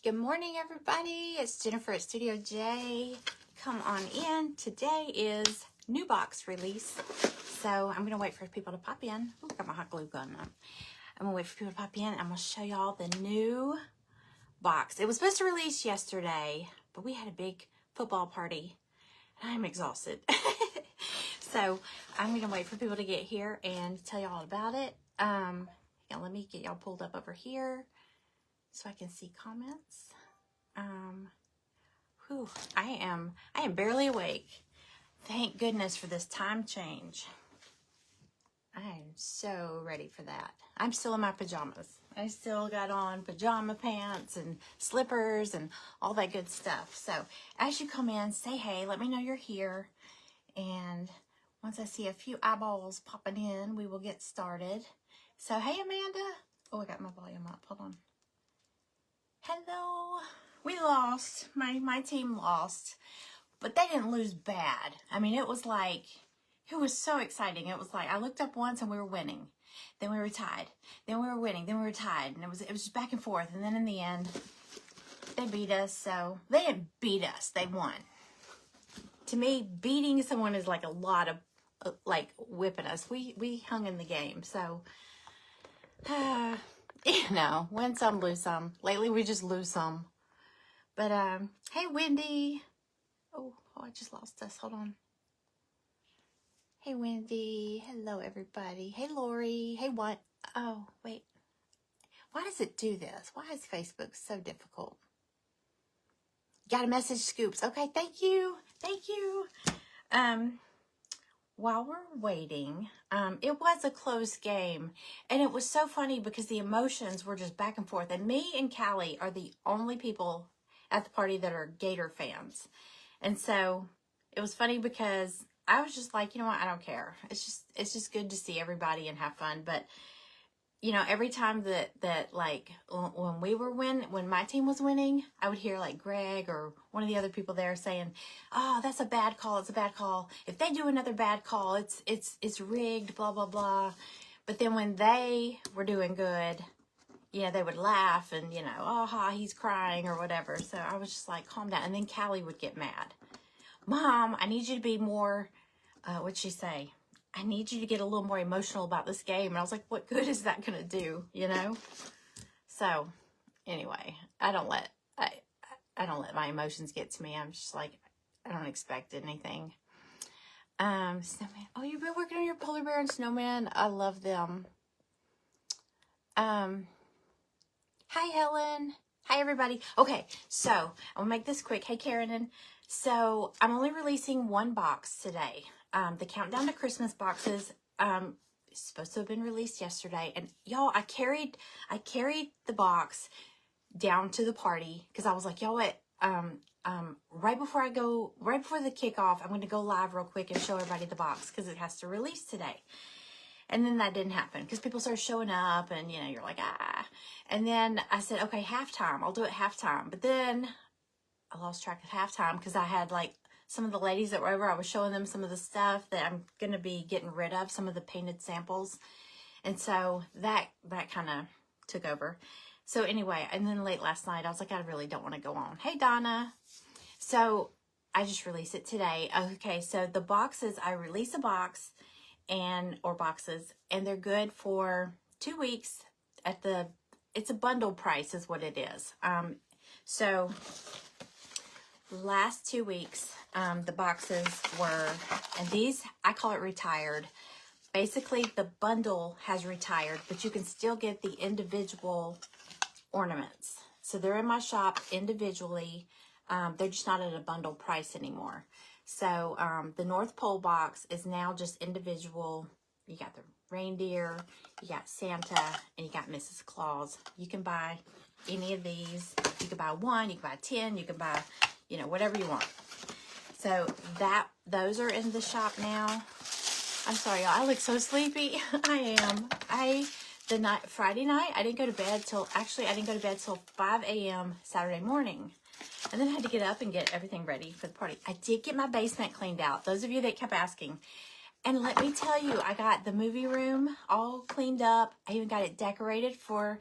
Good morning, everybody. It's Jennifer at Studio J. Come on in. Today is new box release. So I'm going to wait for people to pop in. Ooh, got my hot glue gun on. I'm going to wait for people to pop in. I'm going to show y'all the new box. It was supposed to release yesterday, but we had a big football party and I'm exhausted. So I'm going to wait for people to get here and tell y'all all about it. Let me get y'all pulled up over here so I can see comments. I am barely awake. Thank goodness for this time change. I am so ready for that. I'm still in my pajamas. I still got on pajama pants and slippers and all that good stuff. So as you come in, say hey, let me know you're here. And once I see a few eyeballs popping in, we will get started. So hey, Amanda. Oh, I got my volume up. Hold on. Hello. We lost. My team lost. But they didn't lose bad. I mean, it was so exciting. It was like, I looked up once and we were winning. Then we were tied. Then we were winning. Then we were tied. And it was just back and forth. And then in the end, they beat us. So they didn't beat us. They won. To me, beating someone is like a lot of, like whipping us. We hung in the game. So, win some, lose some. Lately, we just lose some. But, hey, Wendy. Oh, I just lost us. Hold on. Hey, Wendy. Hello, everybody. Hey, Lori. Hey, what? Oh, wait. Why does it do this? Why is Facebook so difficult? Got a message, Scoops. Okay, thank you. Thank you. While we're waiting, it was a close game. And it was so funny because the emotions were just back and forth. And me and Callie are the only people at the party that are Gator fans. And so it was funny because I was just like, you know what? I don't care. It's just good to see everybody and have fun. But, every time that like when my team was winning, I would hear like Greg or one of the other people there saying, oh, that's a bad call. It's a bad call. If they do another bad call, it's rigged, blah, blah, blah. But then when they were doing good, they would laugh and, oh, he's crying or whatever. So I was just like, calm down. And then Callie would get mad. Mom, I need you to be more, what'd she say? I need you to get a little more emotional about this game. And I was like, what good is that going to do, So anyway, I don't let my emotions get to me. I'm just like, I don't expect anything. Snowman. Oh, you've been working on your polar bear and snowman. I love them. Hi, Helen. Hi, everybody. Okay, so I'll make this quick. Hey, Karen. So I'm only releasing one box today. The Countdown to Christmas boxes is supposed to have been released yesterday. And y'all, I carried the box down to the party because I was like, y'all, what? Right before the kickoff, I'm going to go live real quick and show everybody the box because it has to release today. And then that didn't happen because people started showing up and, you're like, ah. And then I said, okay, halftime. I'll do it halftime. But then I lost track of halftime because I had like some of the ladies that were over. I was showing them some of the stuff that I'm going to be getting rid of, some of the painted samples. And so that kind of took over. So anyway, and then late last night, I was like, I really don't want to go on. Hey, Donna. So I just released it today. Okay, so the boxes, I release a box or boxes, and they're good for 2 weeks it's a bundle price is what it is. So last 2 weeks, the boxes were, and these, I call it retired. Basically, the bundle has retired, but you can still get the individual ornaments. So they're in my shop individually. They're just not at a bundle price anymore. So the North Pole box is now just individual. You got the reindeer, you got Santa, and you got Mrs. Claus. You can buy any of these. You can buy one, you can buy 10, you can buy, whatever you want. So those are in the shop now. I'm sorry, y'all. I look so sleepy. I am. Friday night, I didn't go to bed till 5 a.m. Saturday morning. And then I had to get up and get everything ready for the party. I did get my basement cleaned out. Those of you that kept asking. And let me tell you, I got the movie room all cleaned up. I even got it decorated for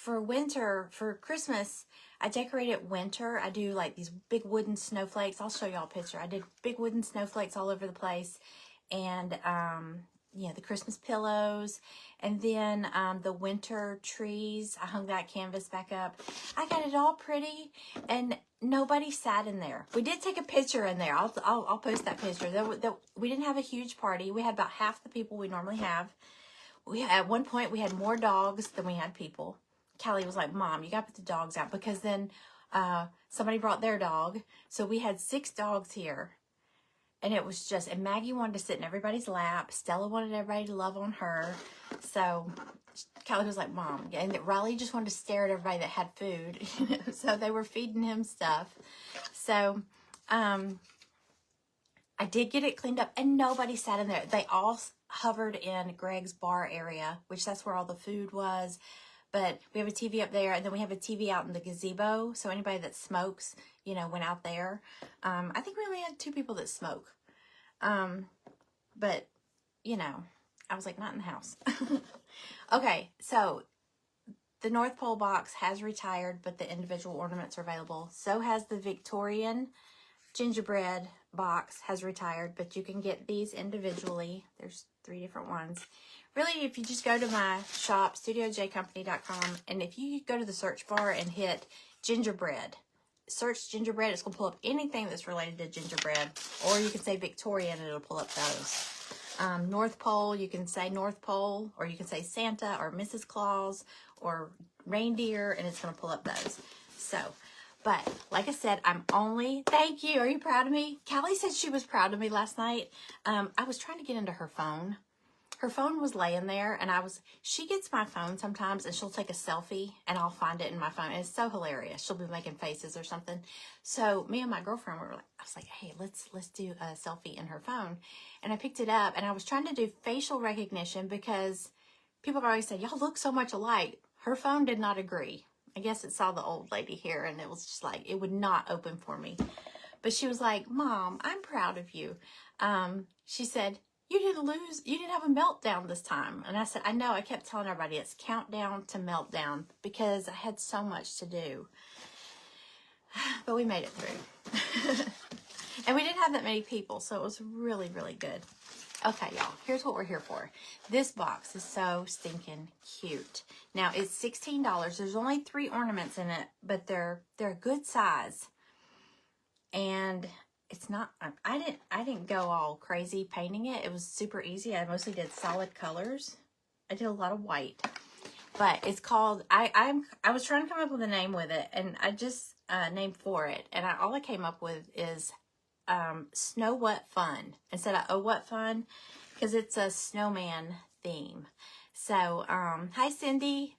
winter, for Christmas. I decorate it winter. I do like these big wooden snowflakes. I'll show y'all a picture. I did big wooden snowflakes all over the place. And, the Christmas pillows. And then the winter trees. I hung that canvas back up. I got it all pretty. And nobody sat in there. We did take a picture in there. I'll post that picture. We didn't have a huge party. We had about half the people we normally have. At one point, we had more dogs than we had people. Callie was like, Mom, you got to put the dogs out, because then somebody brought their dog. So we had 6 dogs here. And it was just, and Maggie wanted to sit in everybody's lap. Stella wanted everybody to love on her. So Callie was like, Mom. And Riley just wanted to stare at everybody that had food. So they were feeding him stuff. So I did get it cleaned up, and nobody sat in there. They all hovered in Greg's bar area, which that's where all the food was. But we have a TV up there, and then we have a TV out in the gazebo. So anybody that smokes, went out there. I think we only had 2 people that smoke. But, I was like, not in the house. Okay, so the North Pole box has retired, but the individual ornaments are available. So has the Victorian gingerbread box has retired, but you can get these individually. There's 3 different ones. Really, if you just go to my shop, studiojcompany.com, and if you go to the search bar and hit gingerbread, search gingerbread, it's going to pull up anything that's related to gingerbread. Or you can say Victorian, and it'll pull up those. North Pole, you can say North Pole, or you can say Santa, or Mrs. Claus, or reindeer, and it's going to pull up those. So, but like I said, thank you. Are you proud of me? Callie said she was proud of me last night. I was trying to get into her phone. Her phone was laying there, and she gets my phone sometimes, and she'll take a selfie, and I'll find it in my phone. And it's so hilarious. She'll be making faces or something. I and my girlfriend I was like, hey, let's do a selfie in her phone. And I picked it up, and I was trying to do facial recognition, because people have always said, y'all look so much alike. Her phone did not agree. I guess it saw the old lady here, and it was just like, it would not open for me. But she was like, Mom, I'm proud of you. She said, you didn't have a meltdown this time. And I said, I know. I kept telling everybody it's countdown to meltdown, because I had so much to do. But we made it through. And we didn't have that many people, so it was really, really good. Okay, y'all, here's what we're here for. This box is so stinking cute. Now, it's $16. There's only 3 ornaments in it, but they're a good size. And it's not, I didn't go all crazy painting it. It was super easy. I mostly did solid colors. I did a lot of white. But it's called, I was trying to come up with a name with it, and I just named for it. And all I came up with is Snow What Fun instead of Oh What Fun, because it's a snowman theme. So hi Cindy.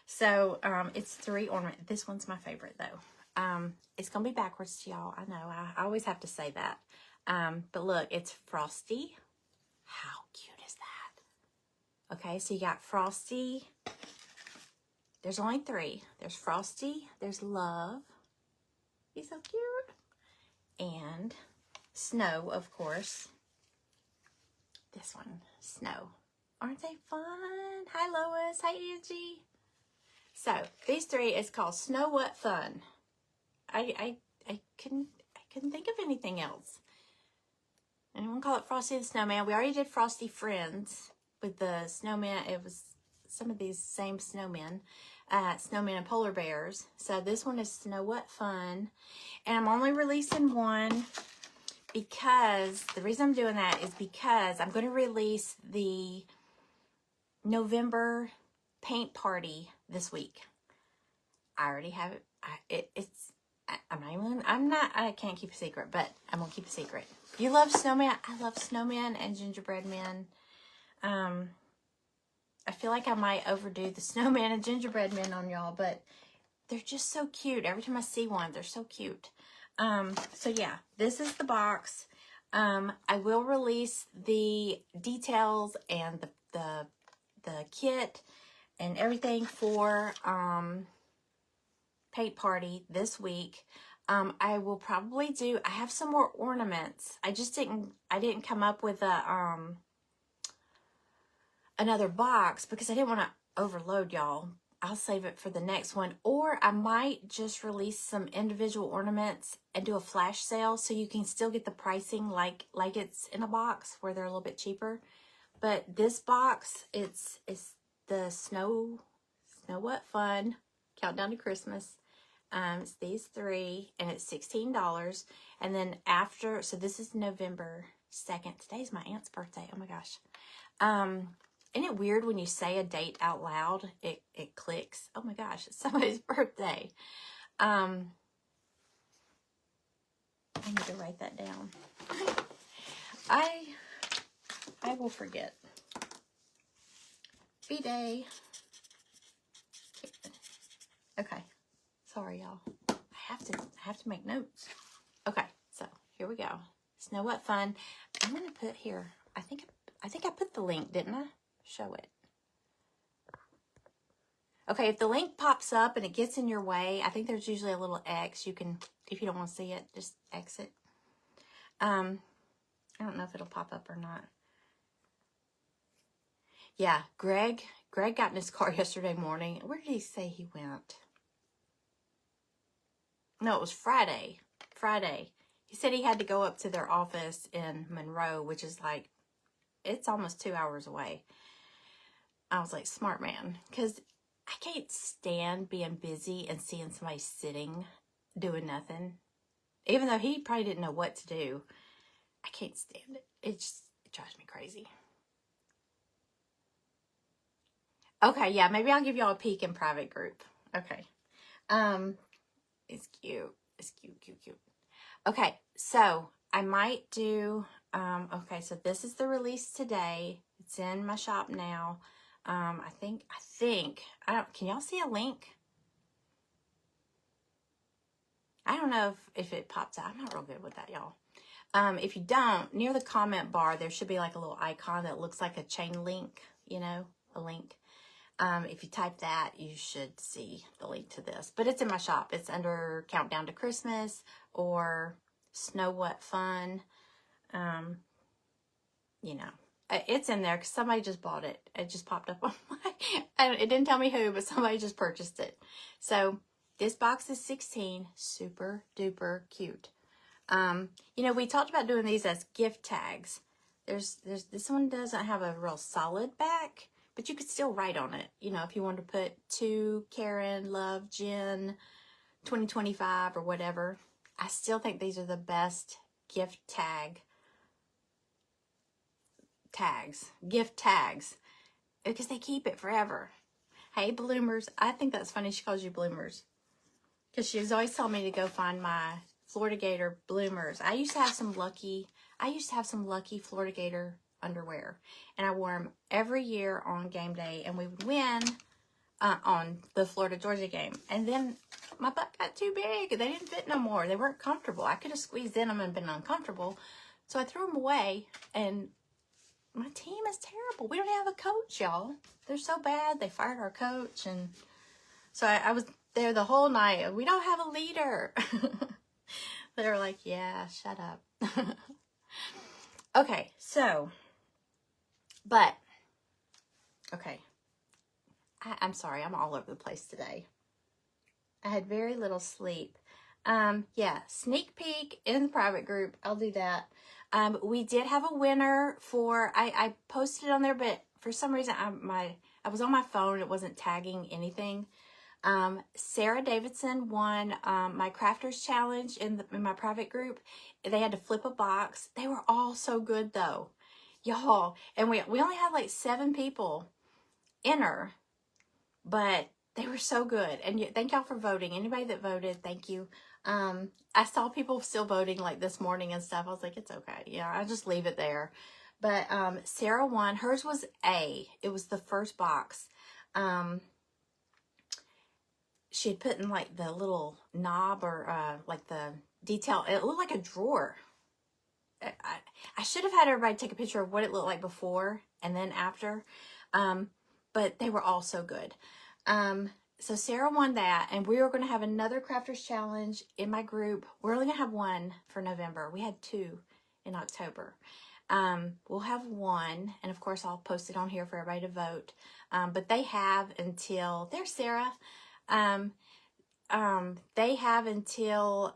So it's 3 ornaments. This one's my favorite though. It's gonna be backwards to y'all. I know, I always have to say that. But look, it's Frosty. How cute is that? Okay, so you got Frosty. There's only 3. There's Frosty, there's Love. He's so cute. And Snow, of course. This one, Snow. Aren't they fun? Hi, Lois. Hi, Angie. So, these 3 is called Snow What Fun. I couldn't think of anything else. And we'll call it Frosty the Snowman. We already did Frosty Friends with the snowman. It was some of these same snowmen. Snowmen and polar bears. So this one is Snow What Fun. And I'm only releasing 1 because the reason I'm doing that is because I'm going to release the November paint party this week. I already have it. I can't keep a secret, but I'm going to keep a secret. You love snowman? I love snowmen and gingerbread men. I feel like I might overdo the snowman and gingerbread men on y'all, but they're just so cute. Every time I see one, they're so cute. So yeah, this is the box. I will release the details and the kit and everything for paint party this week. I will probably I have some more ornaments. I didn't come up with another box because I didn't want to overload y'all. I'll save it for the next one. Or I might just release some individual ornaments and do a flash sale so you can still get the pricing like it's in a box where they're a little bit cheaper. But this box, it's the Snow What Fun Countdown to Christmas. It's these three, and it's $16. And then after, so this is November 2nd. Today's my aunt's birthday. Oh my gosh. Isn't it weird when you say a date out loud, it clicks? Oh my gosh, it's somebody's birthday. I need to write that down. I will forget. B-Day. Okay. Sorry, y'all. I have to make notes. Okay, so here we go. Snow What Fun. I'm gonna put here. I think I put the link, didn't I? Show it. Okay, if the link pops up and it gets in your way, I think there's usually a little X. You can, if you don't want to see it, just exit. I don't know if it'll pop up or not. Yeah, Greg got in his car yesterday morning. Where did he say he went? No, it was Friday. He said he had to go up to their office in Monroe, which is like, it's almost 2 hours away. I was like, smart man, because I can't stand being busy and seeing somebody sitting, doing nothing. Even though he probably didn't know what to do. I can't stand it. It drives me crazy. Okay, yeah, maybe I'll give y'all a peek in private group. Okay. It's cute. It's cute. Okay, so I might do, okay, so this is the release today. It's in my shop now. I think, can y'all see a link? I don't know if it pops out. I'm not real good with that, y'all. If you don't, near the comment bar, there should be like a little icon that looks like a chain link, you know, a link. If you type that, you should see the link to this. But it's in my shop. It's under Countdown to Christmas or Snow What Fun. You know, it's in there because somebody just bought it. It just popped up on my, it didn't tell me who, but somebody just purchased it. So this box is 16, super duper cute. You know, we talked about doing these as gift tags. There's this one doesn't have a real solid back, but you could still write on it. You know, if you wanted to put to Karen, Love, Jen, 2025 or whatever. I still think these are the best gift gift tags, because they keep it forever. Hey, Bloomers. I think that's funny she calls you Bloomers, because she was always telling me to go find my Florida Gator Bloomers. I used to have some lucky Florida Gator underwear, and I wore them every year on game day, and we would win on the Florida-Georgia game. And then my butt got too big. They didn't fit no more. They weren't comfortable. I could have squeezed in them and been uncomfortable. So I threw them away, and my team is terrible. We don't have a coach, y'all. They're so bad. They fired our coach, and so I was there the whole night. We don't have a leader. They were like, yeah, shut up. Okay, so, but, okay. I'm sorry, I'm all over the place today. I had very little sleep. Yeah, sneak peek in the private group. I'll do that. We did have a winner for, I posted on there, but for some reason I was on my phone. It wasn't tagging anything. Sarah Davidson won my Crafters Challenge in my private group. They had to flip a box. They were all so good though, y'all. And we only had like 7 people enter, but they were so good. And thank y'all for voting. Anybody that voted, thank you. I saw people still voting like this morning and stuff. I was like, it's okay. Yeah, I'll just leave it there. But Sarah won. Hers was A. It was the first box. She had put in like the little knob or like the detail. It looked like a drawer. I should have had everybody take a picture of what it looked like before and then after. But they were all so good. So Sarah won that, and we were going to have another Crafters Challenge in my group. We're only going to have one for November. We had 2 in October. We'll have one, and of course I'll post it on here for everybody to vote. But they have until, there's Sarah. They have until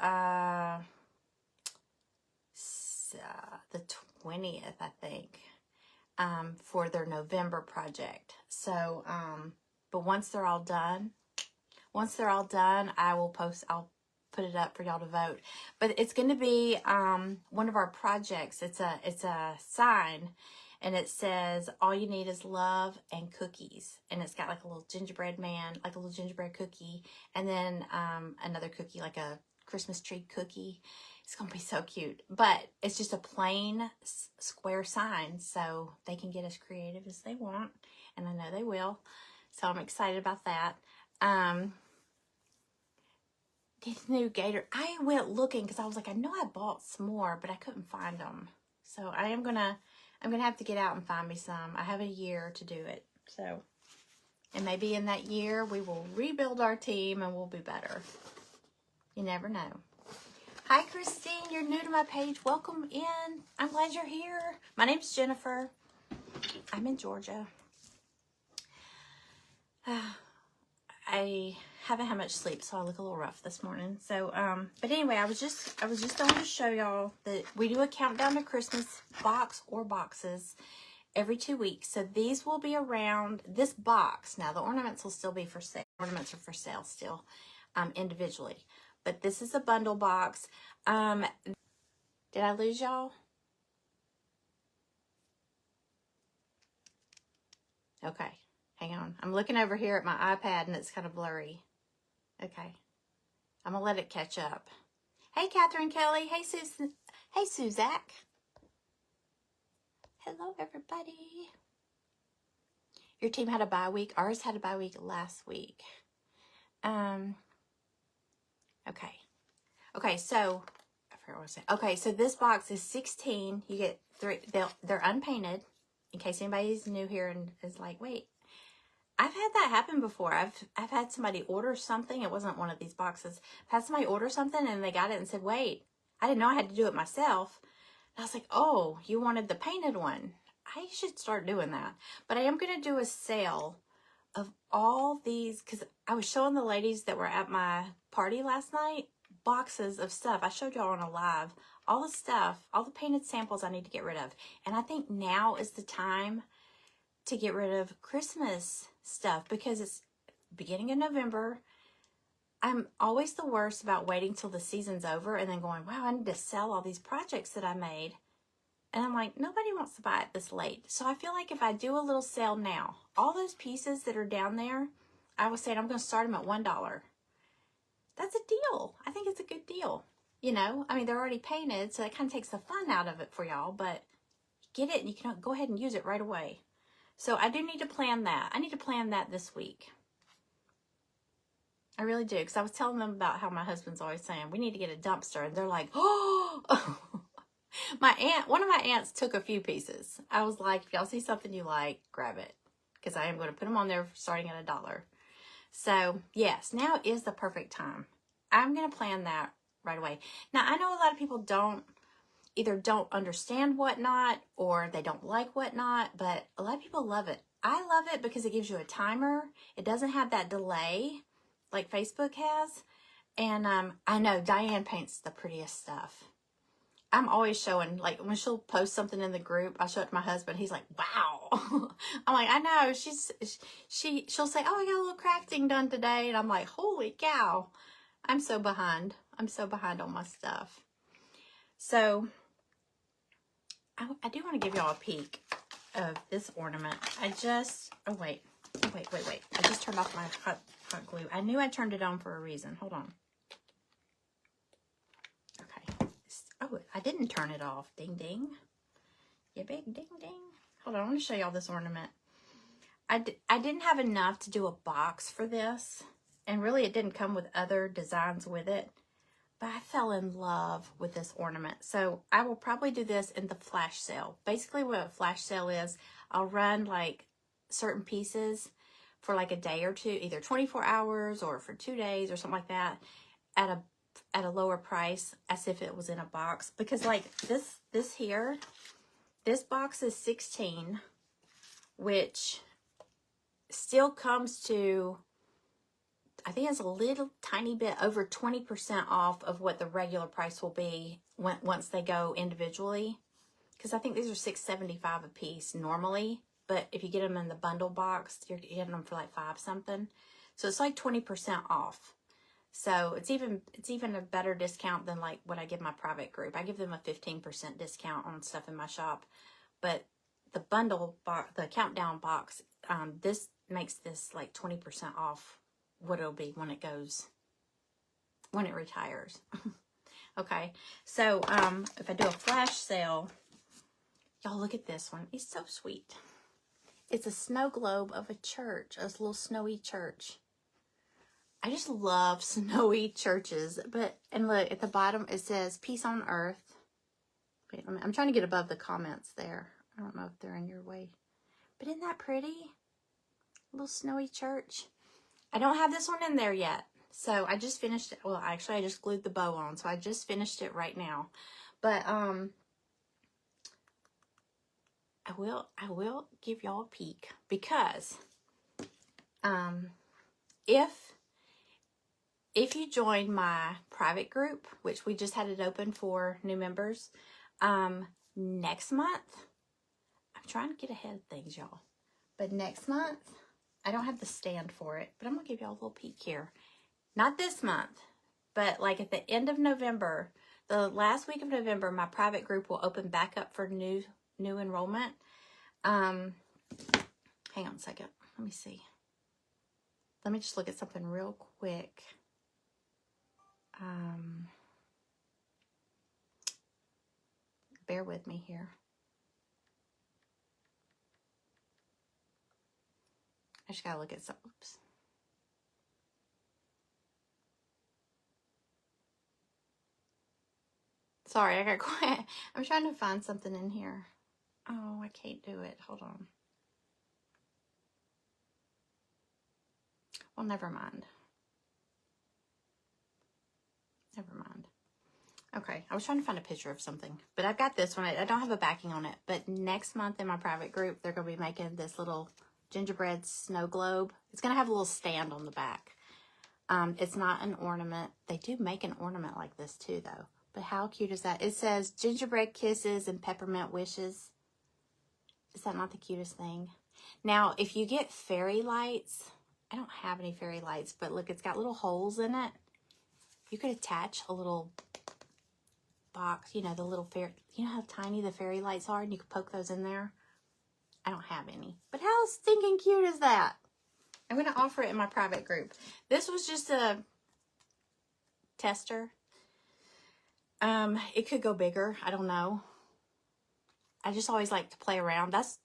the 20th, I think, for their November project. So, but once they're all done, I'll put it up for y'all to vote. But it's going to be one of our projects. It's a sign, and it says, all you need is love and cookies. And it's got like a little gingerbread man, like a little gingerbread cookie, and then another cookie, like a Christmas tree cookie. It's going to be so cute. But it's just a plain square sign, so they can get as creative as they want, and I know they will. So I'm excited about that. These new gator, I went looking because I was like, I know I bought some more, but I couldn't find them. So I'm gonna have to get out and find me some. I have a year to do it. So, and maybe in that year we will rebuild our team and we'll be better. You never know. Hi, Christine. You're new to my page. Welcome in. I'm glad you're here. My name's Jennifer. I'm in Georgia. I haven't had much sleep, so I look a little rough this morning. So, but anyway, I was just going to show y'all that we do a countdown to Christmas box or boxes every 2 weeks. So these will be around this box. Now the ornaments will still be for sale. Ornaments are for sale still, individually. But this is a bundle box. Did I lose y'all? Okay, hang on. I'm looking over here at my iPad and it's kind of blurry. Okay, I'm gonna let it catch up. Hey, Catherine Kelly. Hey, Susan. Hey, Suzak. Hello, everybody. Your team had a bye week. Ours had a bye week last week. Okay, so I forgot what I said. Okay, so this box is 16. You get 3. They're unpainted. In case anybody's new here and is like, wait, I've had that happen before. I've had somebody order something. It wasn't one of these boxes. I've had somebody order something and they got it and said, wait, I didn't know I had to do it myself. And I was like, oh, you wanted the painted one. I should start doing that. But I am going to do a sale of all these, because I was showing the ladies that were at my party last night boxes of stuff. I showed y'all on a live, all the stuff, all the painted samples I need to get rid of. And I think now is the time to get rid of Christmas stuff because it's beginning of November. I'm always the worst about waiting till the season's over and then going, wow, I need to sell all these projects that I made. And I'm like, nobody wants to buy it this late. So I feel like if I do a little sale now, all those pieces that are down there, I was saying I'm going to start them at $1. That's a deal. I think it's a good deal. You know, I mean, they're already painted, so that kind of takes the fun out of it for y'all. But you get it and you can go ahead and use it right away. So I do need to plan that. I need to plan that this week. I really do. Because I was telling them about how my husband's always saying, we need to get a dumpster. And they're like, oh. One of my aunts took a few pieces. I was like, if y'all see something you like, grab it. Because I am going to put them on there starting at $1. So, yes, now is the perfect time. I'm going to plan that right away. Now, I know a lot of people either don't understand Whatnot or they don't like Whatnot, but a lot of people love it. I love it because it gives you a timer. It doesn't have that delay like Facebook has. And I know Diane paints the prettiest stuff. I'm always showing, like, when she'll post something in the group, I show it to my husband. He's like, wow. I'm like, I know. She'll say, oh, I got a little crafting done today. And I'm like, holy cow. I'm so behind. I'm so behind on my stuff. So, I do want to give y'all a peek of this ornament. Oh, wait. I just turned off my hot glue. I knew I turned it on for a reason. Hold on. Okay. Oh, I didn't turn it off. Ding, ding. Yeah, big ding, ding. Hold on, I want to show y'all this ornament. I didn't have enough to do a box for this. And really, it didn't come with other designs with it. But I fell in love with this ornament. So I will probably do this in the flash sale. Basically, what a flash sale is, I'll run like certain pieces for like a day or two, either 24 hours or for 2 days or something like that, at a lower price, as if it was in a box. Because like this here, This box is 16, which still comes to, I think it's a little tiny bit over 20% off of what the regular price will be once they go individually. Because I think these are $6.75 a piece normally, but if you get them in the bundle box, you're getting them for like $5 something. So it's like 20% off. So it's even a better discount than like what I give my private group. I give them a 15% discount on stuff in my shop, but the bundle box, the countdown box, this makes this like 20% off what it'll be when it retires. Okay, so if I do a flash sale, y'all look at this one. It's so sweet. It's a snow globe of a church, a little snowy church. I just love snowy churches. And look, at the bottom it says, peace on earth. Wait, I'm trying to get above the comments there. I don't know if they're in your way. But isn't that pretty? A little snowy church. I don't have this one in there yet. So I just finished it. Well, actually, I just glued the bow on. So I just finished it right now. But I will give y'all a peek, because if you join my private group, which we just had it open for new members, next month, I'm trying to get ahead of things, y'all, but next month, I don't have the stand for it, but I'm gonna give y'all a little peek here. Not this month, but like at the end of November, the last week of November, my private group will open back up for new enrollment. Hang on a second. Let me see. Let me just look at something real quick. Bear with me here. I just gotta look at some. Oops. Sorry, I got quiet. I'm trying to find something in here. Oh, I can't do it. Hold on. Well, never mind. Never mind. Okay, I was trying to find a picture of something, but I've got this one. I don't have a backing on it, but next month in my private group, they're going to be making this little gingerbread snow globe. It's going to have a little stand on the back. It's not an ornament. They do make an ornament like this too, though. But how cute is that? It says gingerbread kisses and peppermint wishes. Is that not the cutest thing? Now, if you get fairy lights, I don't have any fairy lights, but look, it's got little holes in it. You could attach a little box, you know, the little fairy, you know how tiny the fairy lights are, and you could poke those in there. I don't have any, but how stinking cute is that? I'm going to offer it in my private group. This was just a tester. It could go bigger. I don't know. I just always like to play around. That's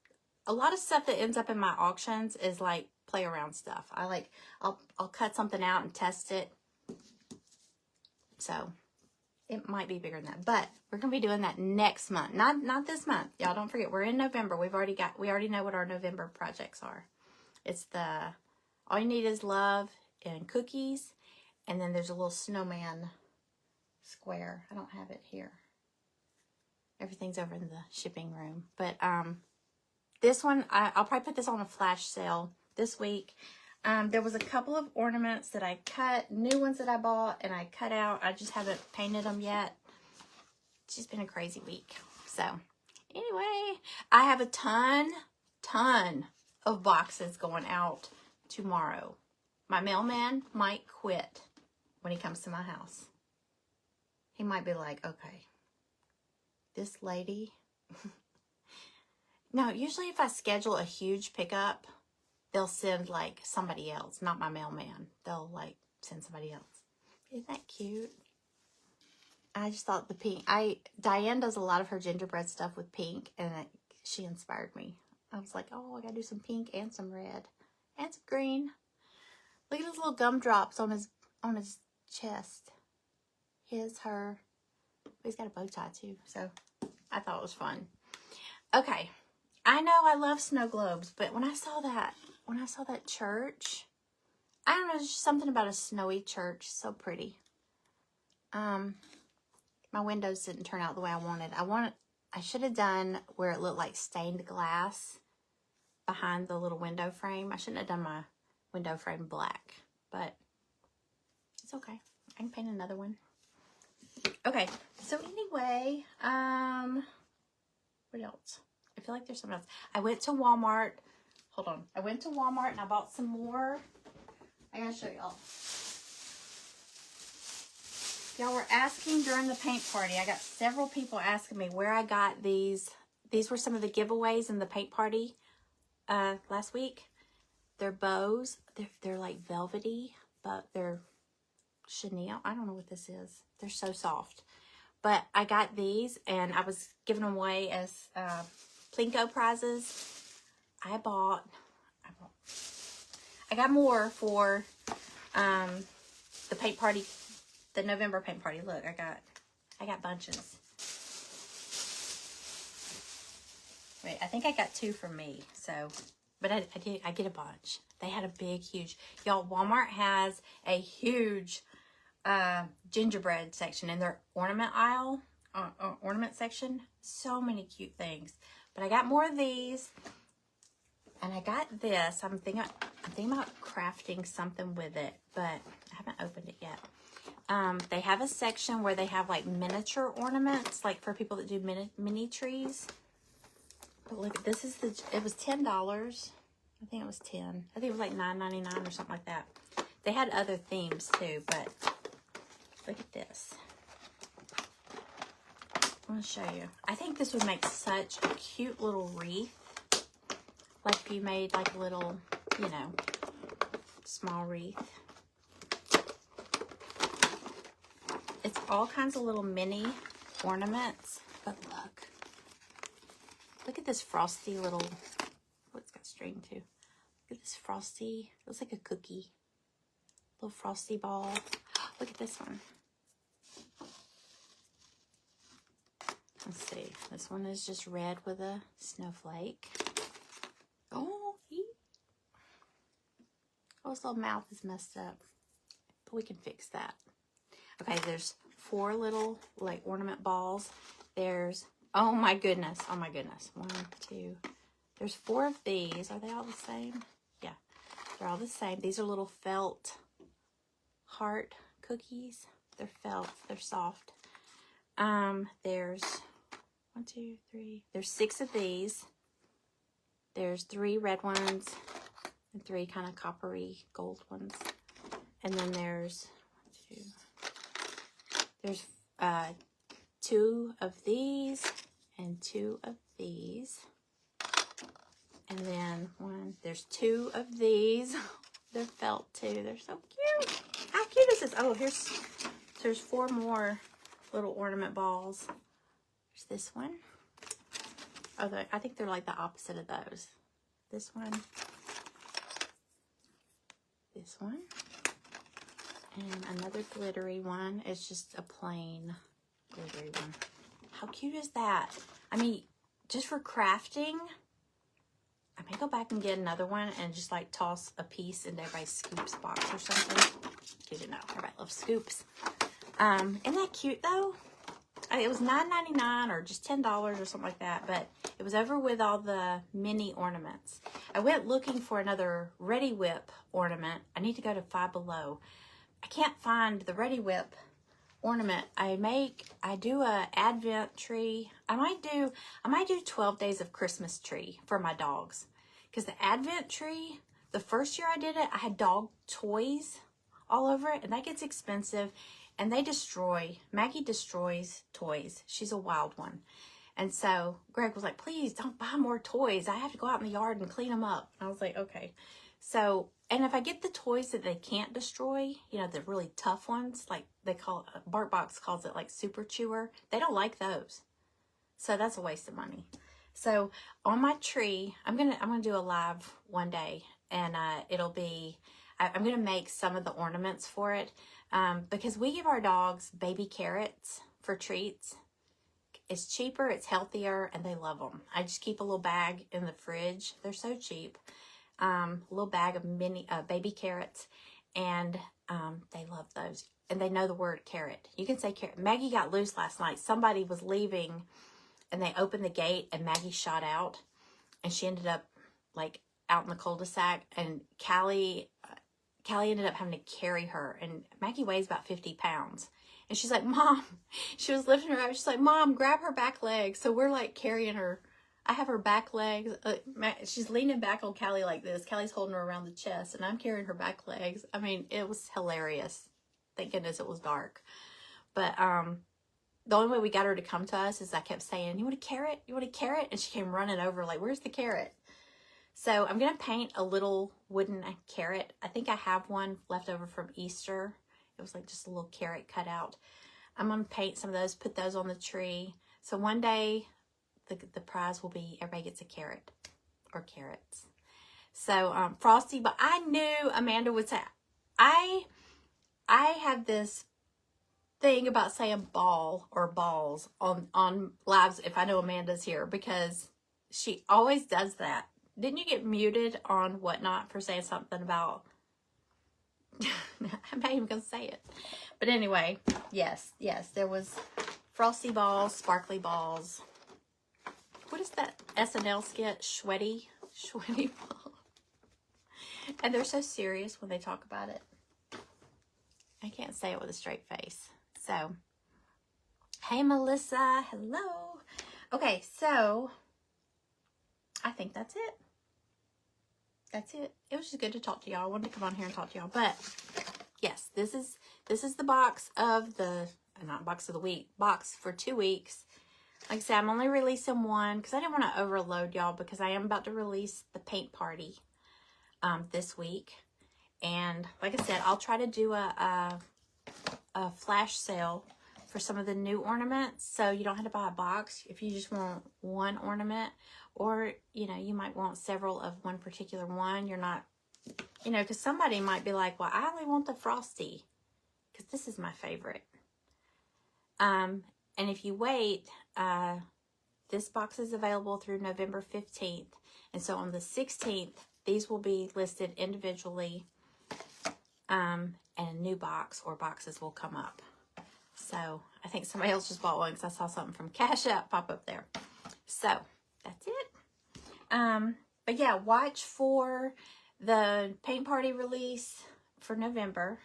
a lot of stuff that ends up in my auctions is like play around stuff. I'll cut something out and test it. So it might be bigger than that, but we're going to be doing that next month. Not this month. Y'all don't forget, we're in November. We already know what our November projects are. It's all you need is love and cookies. And then there's a little snowman square. I don't have it here. Everything's over in the shipping room. But this one, I'll probably put this on a flash sale this week. There was a couple of ornaments that I cut, new ones that I bought, and I cut out. I just haven't painted them yet. It's just been a crazy week. So, anyway, I have a ton of boxes going out tomorrow. My mailman might quit when he comes to my house. He might be like, okay, this lady. No, usually if I schedule a huge pickup, they'll send like somebody else, not my mailman. They'll like send somebody else. Isn't that cute? I just thought the pink. Diane does a lot of her gingerbread stuff with pink, and she inspired me. I was like, oh, I gotta do some pink and some red and some green. Look at those little gumdrops on his chest. Her. He's got a bow tie too, so I thought it was fun. Okay, I know I love snow globes, but when I saw that church, I don't know, there's just something about a snowy church. So pretty. My windows didn't turn out the way I wanted. I should have done where it looked like stained glass behind the little window frame. I shouldn't have done my window frame black, but it's okay. I can paint another one. Okay, so anyway, what else? I feel like there's something else. I went to Walmart. Hold on. I went to Walmart and I bought some more. I gotta show y'all. Y'all were asking during the paint party. I got several people asking me where I got these. These were some of the giveaways in the paint party last week. They're bows. They're like velvety, but they're chenille. I don't know what this is. They're so soft. But I got these and I was giving them away as Plinko prizes. I got more for the paint party, the November paint party. Look, I got bunches. Wait, I think I got 2 for me. So, but I get a bunch. They had a big, huge. Y'all, Walmart has a huge gingerbread section in their ornament aisle, ornament section. So many cute things. But I got more of these, and I got this. I'm thinking about crafting something with it, but I haven't opened it yet. They have a section where they have like miniature ornaments, like for people that do mini trees. But look, this is it was $10. I think it was 10. I think it was like $9.99 or something like that. They had other themes too, but look at this. I'm going to show you. I think this would make such a cute little wreath. Like if you made like a little, you know, small wreath. It's all kinds of little mini ornaments. But look. Look at this frosty little, oh, it's got string too. Look at this frosty, it looks like a cookie. Little frosty ball. Look at this one. Let's see. This one is just red with a snowflake. Oh, his little mouth is messed up. But we can fix that. Okay, there's 4 little like ornament balls. There's, oh my goodness. 1, 2. There's 4 of these. Are they all the same? Yeah, they're all the same. These are little felt heart cookies. They're felt. They're soft. There's 1, 2, 3. There's 6 of these. There's 3 red ones and 3 kind of coppery gold ones. And then there's 1, 2. There's 2 of these and 2 of these. And then there's 2 of these. They're felt too. They're so cute. How cute is this? Oh, there's 4 more little ornament balls. There's this one. Oh, I think they're like the opposite of those. This one. This one. And another glittery one. It's just a plain glittery one. How cute is that? I mean, just for crafting, I may go back and get another one and just like toss a piece into everybody's scoops box or something. You didn't know, everybody loves scoops. Isn't that cute though? It was $9.99 or just $10 or something like that, but it was over with all the mini ornaments. I went looking for another Ready Whip ornament. I need to go to Five Below. I can't find the Ready Whip ornament. I do a Advent tree. I might do 12 days of Christmas tree for my dogs. Because the Advent tree, the first year I did it, I had dog toys all over it, and that gets expensive. And Maggie destroys toys. She's a wild one. And so Greg was like, please don't buy more toys. I have to go out in the yard and clean them up. And I was like, okay. So, and if I get the toys that they can't destroy, you know, the really tough ones, like BarkBox calls it like Super Chewer, they don't like those. So that's a waste of money. So on my tree, I'm gonna do a live one day, and it'll be, I'm gonna make some of the ornaments for it, because we give our dogs baby carrots for treats. It's cheaper, it's healthier, and they love them. I just keep a little bag in the fridge. They're so cheap. A little bag of baby carrots, and they love those. And they know the word carrot. You can say carrot. Maggie got loose last night. Somebody was leaving and they opened the gate, and Maggie shot out, and she ended up like out in the cul-de-sac, and Callie ended up having to carry her, and Maggie weighs about 50 pounds. And she's like, Mom, she was lifting her up. She's like, Mom, grab her back legs. So we're like carrying her. I have her back legs. She's leaning back on Callie like this. Callie's holding her around the chest, and I'm carrying her back legs. I mean, it was hilarious. Thank goodness it was dark. But the only way we got her to come to us is I kept saying, you want a carrot? You want a carrot? And she came running over like, where's the carrot? So I'm going to paint a little wooden carrot. I think I have one left over from Easter. It was like just a little carrot cut out. I'm going to paint some of those, put those on the tree. So one day the prize will be everybody gets a carrot or carrots. So Frosty, but I knew Amanda would say, I have this thing about saying ball or balls on lives if I know Amanda's here, because she always does that. Didn't you get muted on Whatnot for saying something about I'm not even gonna say it. But anyway, yes, there was frosty balls, sparkly balls. What is that SNL skit? Sweaty ball. And they're so serious when they talk about it. I can't say it with a straight face. So, hey Melissa, hello. Okay, so I think that's it. That's it. It was just good to talk to y'all. I wanted to come on here and talk to y'all. But yes, this is the box of the, not box of the week, box for 2 weeks. Like I said, I'm only releasing one because I didn't want to overload y'all, because I am about to release the paint party this week. And like I said, I'll try to do a flash sale for some of the new ornaments, so you don't have to buy a box if you just want one ornament, or you know, you might want several of one particular one. You're not, you know, because somebody might be like, well, I only want the frosty because this is my favorite. And if you wait, this box is available through November 15th, and so on the 16th these will be listed individually, and a new box or boxes will come up. So I think somebody else just bought one because I saw something from Cash App pop up there. So that's it. But yeah, watch for the paint party release for November.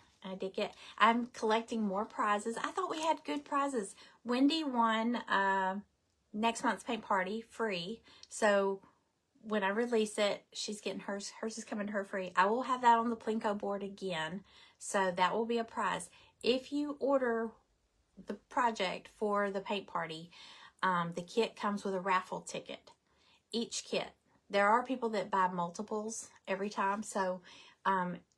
I'm collecting more prizes. I thought we had good prizes. Wendy won next month's paint party free. So when I release it, she's getting hers. Hers is coming to her free. I will have that on the Plinko board again. So that will be a prize. If you order the project for the paint party, the kit comes with a raffle ticket. Each kit. There are people that buy multiples every time. So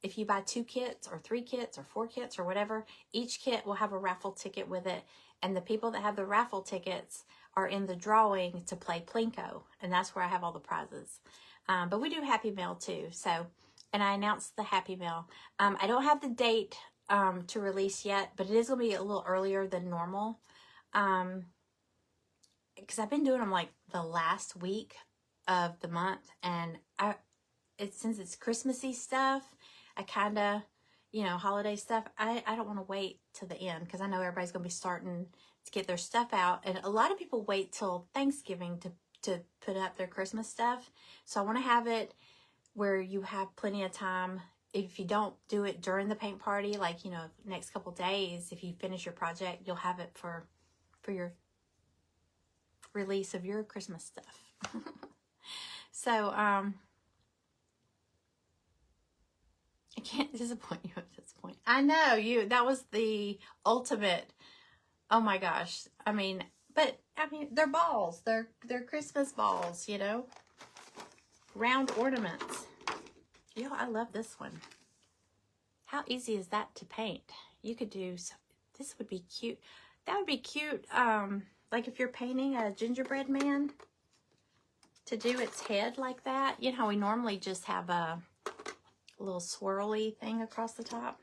if you buy 2 kits or 3 kits or 4 kits or whatever, each kit will have a raffle ticket with it. And the people that have the raffle tickets are in the drawing to play Plinko. And that's where I have all the prizes. But we do Happy Mail too. So, and I announced the Happy Mail. I don't have the date to release yet, but it is going to be a little earlier than normal. Because I've been doing them like the last week of the month. And since it's Christmassy stuff, I kind of, you know, holiday stuff, I don't want to wait till the end, because I know everybody's going to be starting to get their stuff out. And a lot of people wait till Thanksgiving to put up their Christmas stuff. So I want to have it where you have plenty of time. If you don't do it during the paint party, like, you know, next couple days, if you finish your project, you'll have it for your release of your Christmas stuff. So, I can't disappoint you at this point. I know that was the ultimate. Oh my gosh. I mean, they're balls. They're Christmas balls, you know, round ornaments. Yo, I love this one. How easy is that to paint? You could do, this would be cute. That would be cute. Like if you're painting a gingerbread man, to do its head like that. You know how we normally just have a little swirly thing across the top,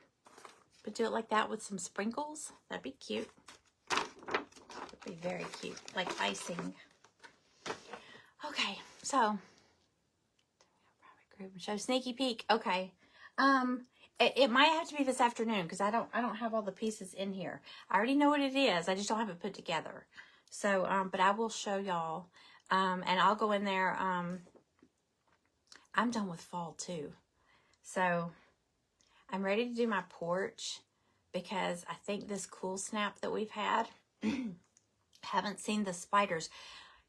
but do it like that with some sprinkles. That'd be cute. That'd be very cute, like icing. Okay, so show sneaky peek. Okay, it might have to be this afternoon because I don't have all the pieces in here. I already know what it is. I just don't have it put together. So, but I will show y'all. And I'll go in there. I'm done with fall too. So I'm ready to do my porch because I think this cool snap that we've had, haven't seen the spiders.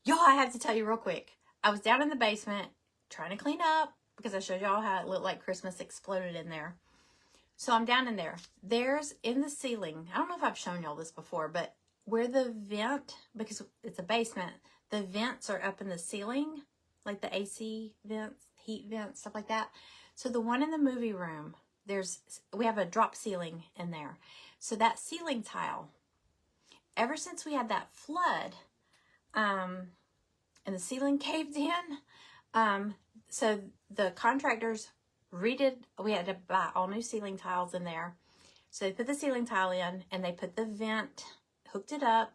Y'all, I have to tell you real quick. I was down in the basement trying to clean up because I showed y'all how it looked like Christmas exploded in there. So I'm down in there. There's in the ceiling, I don't know if I've shown y'all this before, but where the vent, because it's a basement, the vents are up in the ceiling, like the AC vents, heat vents, stuff like that. So the one in the movie room, we have a drop ceiling in there. So that ceiling tile, ever since we had that flood, and the ceiling caved in, so the contractors redid, we had to buy all new ceiling tiles in there. So they put the ceiling tile in and they put the vent, hooked it up.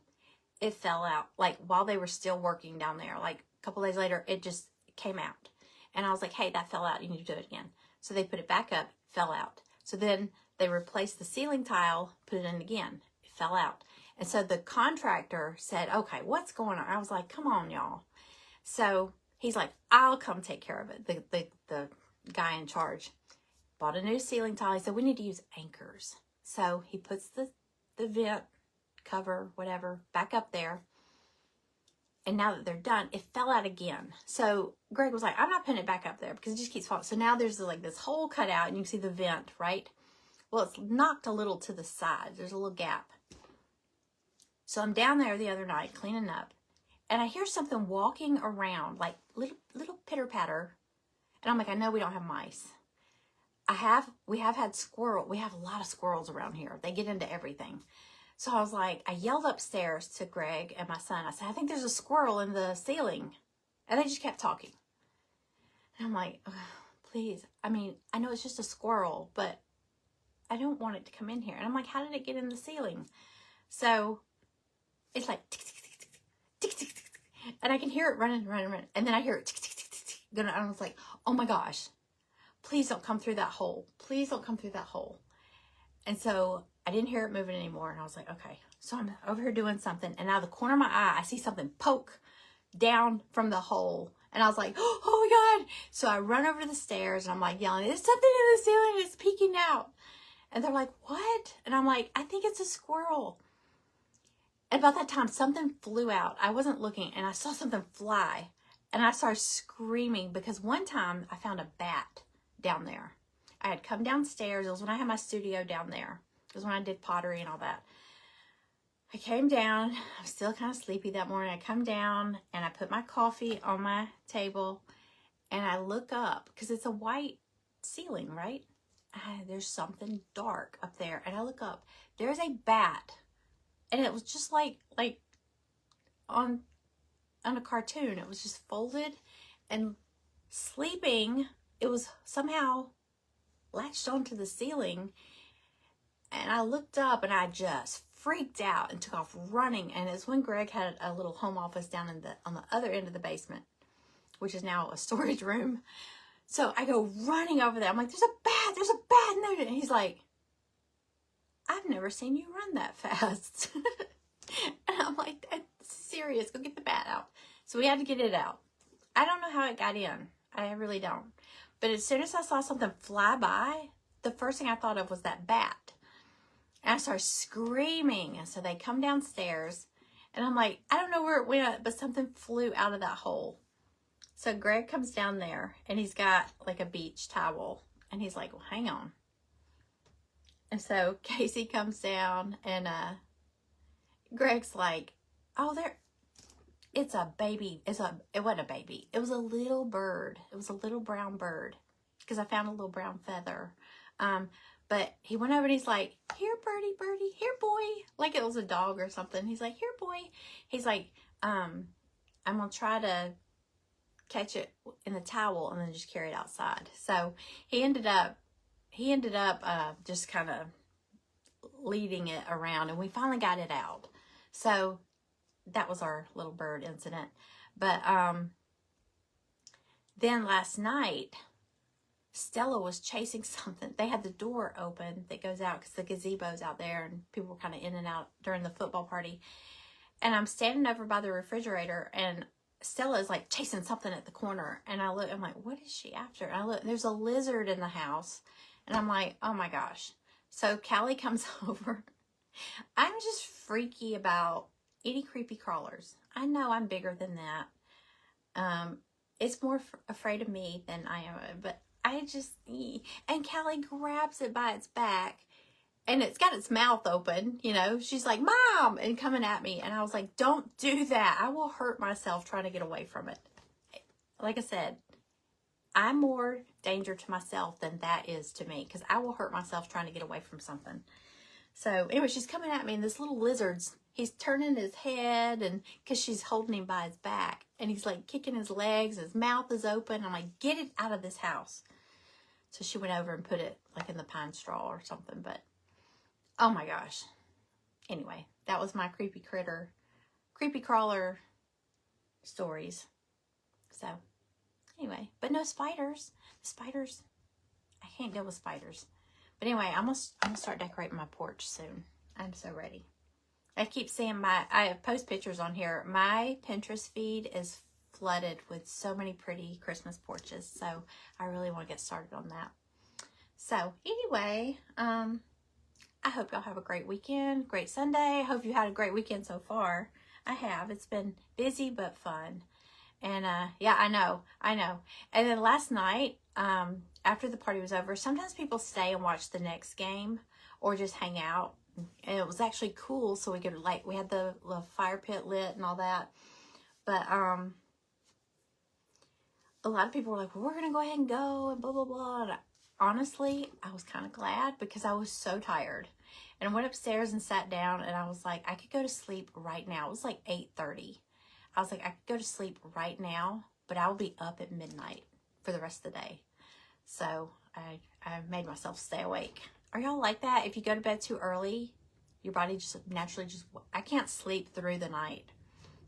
It fell out like while they were still working down there. Like a couple days later, it just came out. And I was like, hey, that fell out. You need to do it again. So they put it back up, fell out. So then they replaced the ceiling tile, put it in again. It fell out. And so the contractor said, okay, what's going on? I was like, come on, y'all. So he's like, I'll come take care of it. The guy in charge bought a new ceiling tile. He said, we need to use anchors. So he puts the vent cover, whatever, back up there. And now that they're done, it fell out again. So Greg was like, I'm not putting it back up there because it just keeps falling. So now there's like this hole cut out and you can see the vent, right? Well, it's knocked a little to the side. There's a little gap. So I'm down there the other night cleaning up and I hear something walking around, like little pitter patter. And I'm like, I know we don't have mice. We have had squirrel. We have a lot of squirrels around here. They get into everything. So I was like, I yelled upstairs to Greg and my son. I said, I think there's a squirrel in the ceiling. And they just kept talking. And I'm like, please. I mean, I know it's just a squirrel, but I don't want it to come in here. And I'm like, how did it get in the ceiling? So it's like, tick, tick, tick, tick, tick, tick, tick, tick. And I can hear it running. And then I hear it tick, tick, tick, tick, tick. And I was like, oh my gosh, please don't come through that hole. Please don't come through that hole. And so I didn't hear it moving anymore. And I was like, okay. So I'm over here doing something. And out of the corner of my eye, I see something poke down from the hole. And I was like, oh my God. So I run over to the stairs and I'm like yelling, there's something in the ceiling. It's peeking out. And they're like, what? And I'm like, I think it's a squirrel. And about that time, something flew out. I wasn't looking and I saw something fly. And I started screaming because one time I found a bat down there. I had come downstairs. It was when I had my studio down there. It was when I did pottery and all that. I came down. I was still kind of sleepy that morning. I come down and I put my coffee on my table and I look up because it's a white ceiling, right? There's something dark up there. And I look up. There's a bat. And it was just like on a cartoon. It was just folded and sleeping. It was somehow latched onto the ceiling. And I looked up and I just freaked out and took off running. And it's when Greg had a little home office down on the other end of the basement, which is now a storage room. So I go running over there. I'm like, there's a bat in there. And he's like, I've never seen you run that fast. And I'm like, that's serious. Go get the bat out. So we had to get it out. I don't know how it got in. I really don't. But as soon as I saw something fly by, the first thing I thought of was that bat. And I started screaming. And so they come downstairs. And I'm like, I don't know where it went, but something flew out of that hole. So Greg comes down there. And he's got like a beach towel. And he's like, well, hang on. And so Casey comes down. And Greg's like, oh, it's a baby. It wasn't a baby. It was a little bird. It was a little brown bird. Because I found a little brown feather. But he went over and he's like, here, birdie, here, boy. Like it was a dog or something. He's like, here, boy. He's like, I'm going to try to catch it in the towel and then just carry it outside. So he ended up just kind of leading it around. And we finally got it out. So that was our little bird incident. But then last night, Stella was chasing something. They had the door open that goes out because the gazebo's out there and people were kind of in and out during the football party. And I'm standing over by the refrigerator, and Stella is like chasing something at the corner. And I look, I'm like, what is she after? And I look, there's a lizard in the house. And I'm like, oh my gosh. So Callie comes over. I'm just freaky about any creepy crawlers. I know I'm bigger than that. It's more afraid of me than I am, but I just, and Callie grabs it by its back, and it's got its mouth open, you know. She's like, Mom, and coming at me. And I was like, don't do that. I will hurt myself trying to get away from it. Like I said, I'm more danger to myself than that is to me, because I will hurt myself trying to get away from something. So anyway, she's coming at me, and this little lizard's, he's turning his head, and because she's holding him by his back, and he's like kicking his legs, his mouth is open. I'm like, get it out of this house. So she went over and put it like in the pine straw or something, but oh my gosh. Anyway, that was my creepy crawler stories. So anyway, but no spiders. Spiders, I can't deal with spiders. But anyway, I'm gonna start decorating my porch soon. I'm so ready. I keep seeing I post pictures on here. My Pinterest feed is flooded with so many pretty Christmas porches. So I really want to get started on that. So anyway, I hope y'all have a great weekend, great Sunday. I hope you had a great weekend so far. I have. It's been busy but fun. And yeah, I know. And then last night, after the party was over, sometimes people stay and watch the next game or just hang out. And it was actually cool, so we had the fire pit lit and all that. But a lot of people were like, well, we're gonna go ahead and go and blah blah blah. And honestly, I was kind of glad, because I was so tired. And I went upstairs and sat down, and I was like, I could go to sleep right now. It was like 8:30. I was like, I could go to sleep right now, but I will be up at midnight for the rest of the day. So I made myself stay awake. Are y'all like that? If you go to bed too early, your body just naturally I can't sleep through the night,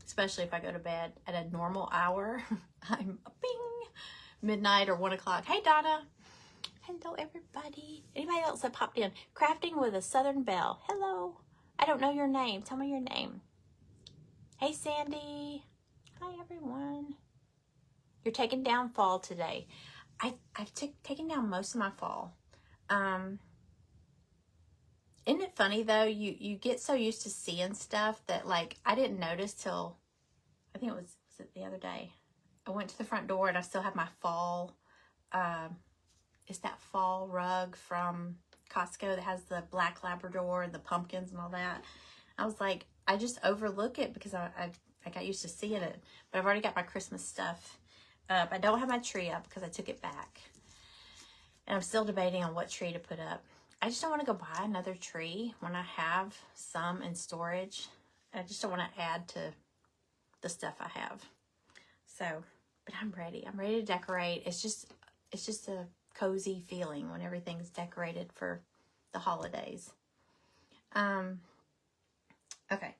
especially if I go to bed at a normal hour. I'm bing, midnight or 1 o'clock. Hey, Donna. Hello, everybody. Anybody else that popped in? Crafting with a Southern Belle. Hello. I don't know your name. Tell me your name. Hey, Sandy. Hi, everyone. You're taking down fall today. I've taken down most of my fall. Isn't it funny, though? You get so used to seeing stuff that, like, I didn't notice till, I think was it the other day? I went to the front door, and I still have my fall, it's that fall rug from Costco that has the black Labrador and the pumpkins and all that. I was like, I just overlook it because I got used to seeing it. But I've already got my Christmas stuff up. I don't have my tree up because I took it back. And I'm still debating on what tree to put up. I just don't want to go buy another tree when I have some in storage. I just don't want to add to the stuff I have. So, but I'm ready. I'm ready to decorate. It's just a cozy feeling when everything's decorated for the holidays. Okay.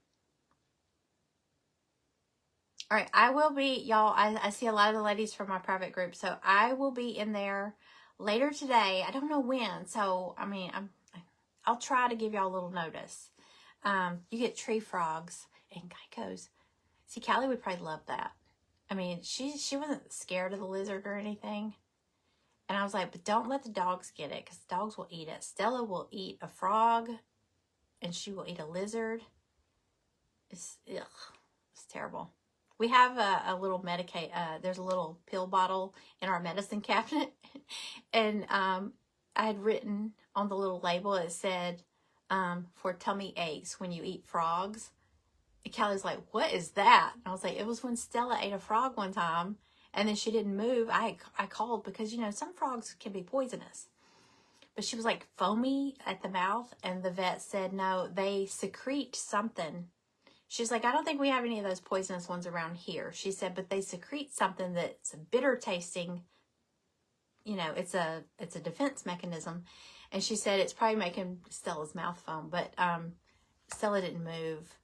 All right, I will be, y'all, I see a lot of the ladies from my private group, so I will be in there later today. I don't know when, so, I mean, I'll try to give y'all a little notice. You get tree frogs and geckos. See, Callie would probably love that. I mean, she wasn't scared of the lizard or anything. And I was like, but don't let the dogs get it, because the dogs will eat it. Stella will eat a frog, and she will eat a lizard. It's terrible. We have a little there's a little pill bottle in our medicine cabinet. And I had written on the little label, it said, for tummy aches when you eat frogs. And Callie's like, what is that? And I was like, it was when Stella ate a frog one time, and then she didn't move. I called because, you know, some frogs can be poisonous. But she was like foamy at the mouth, and the vet said, no, they secrete something. She's like, I don't think we have any of those poisonous ones around here. She said, but they secrete something that's bitter tasting. You know, it's a defense mechanism. And she said it's probably making Stella's mouth foam. But Stella didn't move.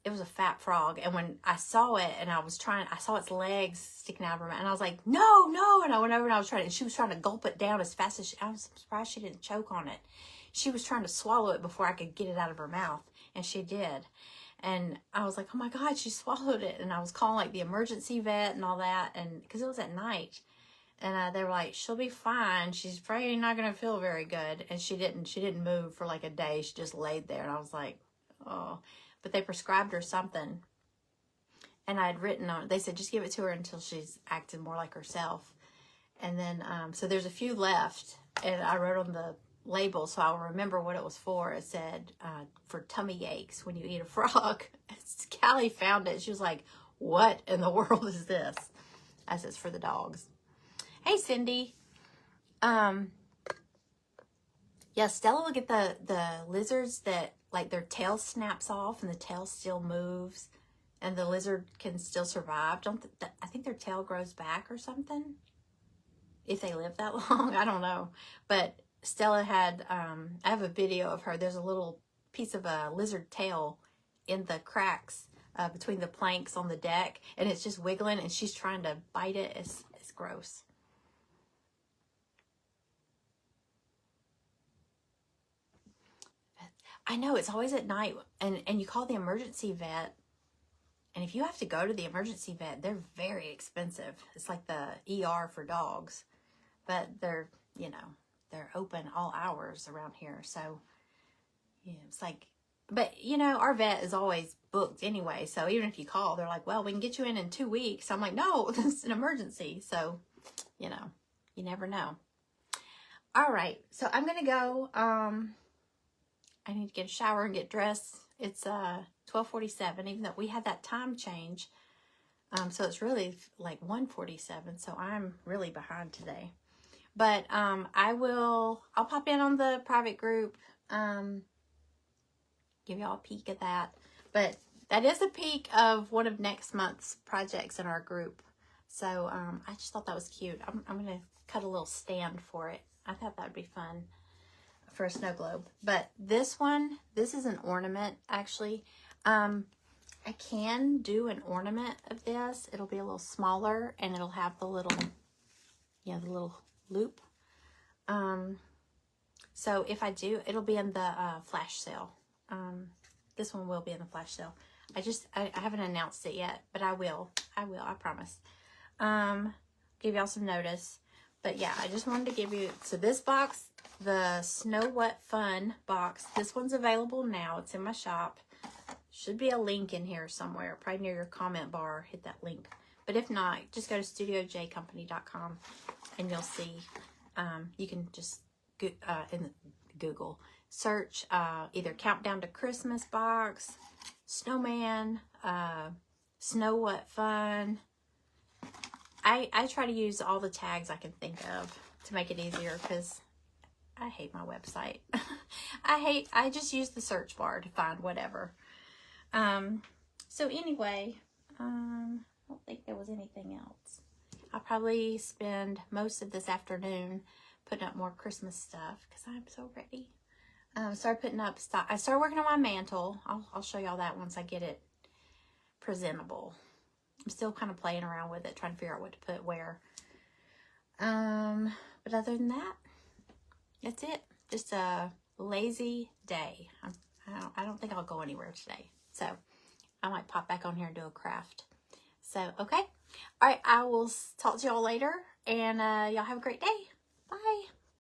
It was a fat frog. And when I saw it, and I saw its legs sticking out of her mouth. And I was like, no. And I went over and I was and she was trying to gulp it down as fast as I was surprised she didn't choke on it. She was trying to swallow it before I could get it out of her mouth. And she did. And I was like, oh my God, she swallowed it. And I was calling like the emergency vet and all that. And because it was at night. And they were like, she'll be fine. She's probably not going to feel very good. And she didn't move for like a day. She just laid there. And I was like, oh. But they prescribed her something. And I had written on it. They said, just give it to her until she's acting more like herself. And then, so there's a few left. And I wrote on the label so I'll remember what it was for. It said, for tummy aches when you eat a frog. Callie found it. She was like, what in the world is this? I said, it's for the dogs. Hey, Cindy. Yeah, Stella will get the lizards that, like, their tail snaps off and the tail still moves and the lizard can still survive. I think their tail grows back or something if they live that long. I don't know. But Stella had, I have a video of her. There's a little piece of a lizard tail in the cracks between the planks on the deck, and it's just wiggling, and she's trying to bite it. It's gross. I know, it's always at night, and you call the emergency vet, and if you have to go to the emergency vet, they're very expensive. It's like the ER for dogs, but they're, you know, they're open all hours around here. So, yeah, it's like, but, you know, our vet is always booked anyway. So even if you call, they're like, well, we can get you in 2 weeks. I'm like, no, this is an emergency. So, you know, you never know. All right. So I'm going to go, I need to get a shower and get dressed. It's 12:47, even though we had that time change. So it's really like 1:47. So I'm really behind today. But I'll pop in on the private group, give y'all a peek at that. But that is a peek of one of next month's projects in our group. So I just thought that was cute. I'm going to cut a little stand for it. I thought that would be fun for a snow globe. But this is an ornament, actually. I can do an ornament of this. It'll be a little smaller, and it'll have the little, you know, the little loop. So if I do, it'll be in the flash sale. This one will be in the flash sale. I haven't announced it yet, but I will, I promise. Give y'all some notice. But yeah, I just wanted to give you, so this box, the Snow What Fun box, this one's available now. It's in my shop. Should be a link in here somewhere, probably near your comment bar. Hit that link. But if not, just go to studiojcompany.com and you'll see. You can just in Google search either Countdown to Christmas box, snowman, Snow What Fun. I try to use all the tags I can think of to make it easier because I hate my website. I just use the search bar to find whatever. So anyway, I don't think there was anything else. I'll probably spend most of this afternoon putting up more Christmas stuff because I'm so ready. Started putting up stuff. I started working on my mantle. I'll show y'all that once I get it presentable. I'm still kind of playing around with it, trying to figure out what to put where. But other than that, that's it. Just a lazy day. I don't think I'll go anywhere today. So I might pop back on here and do a craft. So, okay. All right. I will talk to y'all later. And y'all have a great day.